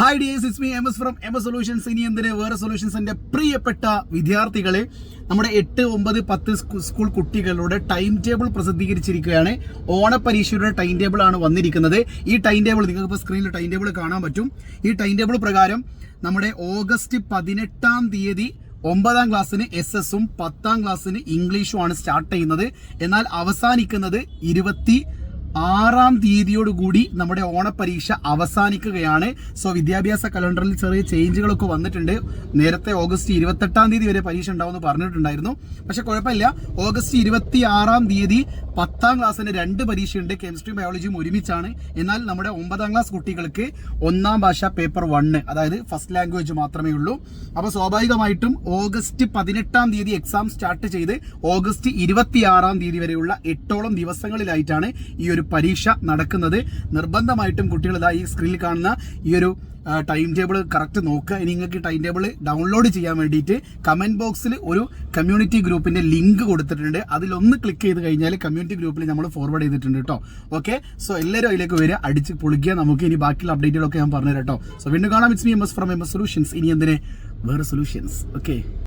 Hi dears, it's me MS from MS solutions. ഇനി എന്തിന് വേറെ സൊല്യൂഷൻസിന്റെ പ്രിയപ്പെട്ട വിദ്യാർത്ഥികളെ, നമ്മുടെ 8, 9, 10 സ്കൂൾ കുട്ടികളുടെ ടൈം ടേബിൾ പ്രസിദ്ധീകരിച്ചിരിക്കുകയാണ്. ഓണപരീക്ഷയുടെ ടൈം ടേബിൾ ആണ് വന്നിരിക്കുന്നത്. ഈ ടൈം ടേബിൾ നിങ്ങൾക്ക് ഇപ്പോൾ സ്ക്രീനിൽ ടൈം ടേബിൾ കാണാൻ പറ്റും. ഈ ടൈം ടേബിൾ പ്രകാരം നമ്മുടെ ഓഗസ്റ്റ് 18-ാം തീയതി 9ാം ക്ലാസ്സിന് SS-ഉം 10ാം ക്ലാസ്സിന് ഇംഗ്ലീഷും ആണ് സ്റ്റാർട്ട് ചെയ്യുന്നത്. എന്നാൽ അവസാനിക്കുന്നത് 26-ാം തീയതിയോടുകൂടി നമ്മുടെ ഓണപരീക്ഷ അവസാനിക്കുകയാണ്. സോ വിദ്യാഭ്യാസ കലണ്ടറിൽ ചെറിയ ചേഞ്ചുകളൊക്കെ വന്നിട്ടുണ്ട്. നേരത്തെ ഓഗസ്റ്റ് 28-ാം തീയതി വരെ പരീക്ഷ ഉണ്ടാവുമെന്ന് പറഞ്ഞിട്ടുണ്ടായിരുന്നു. പക്ഷെ കുഴപ്പമില്ല, ഓഗസ്റ്റ് 26-ാം തീയതി 10ാം ക്ലാസ്സിന് 2 പരീക്ഷയുണ്ട്. കെമിസ്ട്രിയും ബയോളജിയും ഒരുമിച്ചാണ്. എന്നാൽ നമ്മുടെ 9ാം ക്ലാസ് കുട്ടികൾക്ക് 1ാം ഭാഷ പേപ്പർ 1, അതായത് ഫസ്റ്റ് ലാംഗ്വേജ് മാത്രമേ ഉള്ളൂ. അപ്പോൾ സ്വാഭാവികമായിട്ടും ഓഗസ്റ്റ് 18-ാം തീയതി എക്സാം സ്റ്റാർട്ട് ചെയ്ത് ഓഗസ്റ്റ് 26-ാം തീയതി വരെയുള്ള 8ഓളം ദിവസങ്ങളിലായിട്ടാണ് ഈ ഒരു പരീക്ഷ നടക്കുന്നത്. നിർബന്ധമായിട്ടും കുട്ടികൾ ഇതാ ഈ സ്ക്രീനിൽ കാണുന്ന ഈ ഒരു ടൈം ടേബിൾ കറക്റ്റ് നോക്കുക. ഇനി നിങ്ങൾക്ക് ടൈം ടേബിൾ ഡൗൺലോഡ് ചെയ്യാൻ വേണ്ടിയിട്ട് കമന്റ് ബോക്സിൽ ഒരു കമ്മ്യൂണിറ്റി ഗ്രൂപ്പിന്റെ ലിങ്ക് കൊടുത്തിട്ടുണ്ട്. അതിലൊന്ന് ക്ലിക്ക് ചെയ്ത് കഴിഞ്ഞാൽ കമ്മ്യൂണിറ്റി ഗ്രൂപ്പിൽ നമ്മൾ ഫോർവേഡ് ചെയ്തിട്ടുണ്ട് കേട്ടോ. ഓക്കെ, സോ എല്ലാവരും അതിലേക്ക് വരിക, അടിച്ച് പൊളിക്കുക. നമുക്ക് ഇനി ബാക്കിയുള്ള അപ്ഡേറ്റുകളൊക്കെ ഞാൻ പറഞ്ഞുതരാം കേട്ടോ. സോ വീണ്ടും കാണാം. It's me MS from MS solutions. ഇനി എന്തിന് വേറെ സൊല്യൂഷൻസ്. ഓക്കെ.